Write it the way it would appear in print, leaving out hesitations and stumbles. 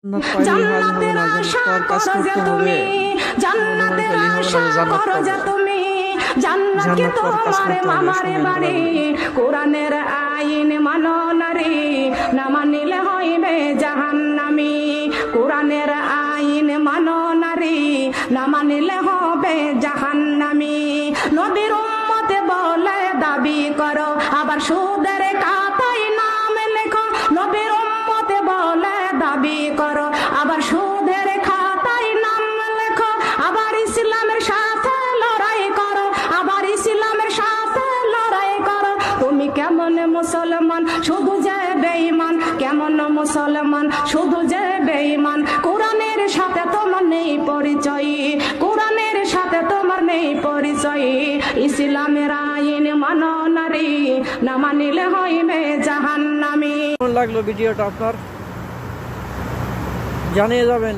জান্নাতের আশা করো যে তুমি, জান্নাতের আশা করো যে তুমি, জান্নাত কি তোমার মামার বাড়ি। কোরআনের আইন মানো নারী, না মানিলে হইবে জাহান্নামী। কোরআনের আইন মানো নারী, না মানিলে হবে জাহান্নামী। নবীর উম্মত বলে দাবি করো, আবার সুদের খাতায় নাম লেখো। নবীর উম্মত বলে দাবি করো, আবার সুদের খাতায় নাম লেখো। আবার ইসলামের সাথে লড়াই করো, আবার ইসলামের সাথে লড়াই করো। তুমি কেমন মুসলমান শুধু যে বেঈমান, কেমন মুসলমান শুধু যে বেঈমান। কোরআনের সাথে তোমার নেই পরিচয়, কোরআনের সাথে তোমার নেই পরিচয়। ইসলামের আইন মানো নারী, না মানিলে হইবে জাহান্নামী। কেমন লাগলো ভিডিওটা আপনার জানিয়ে যাবেন।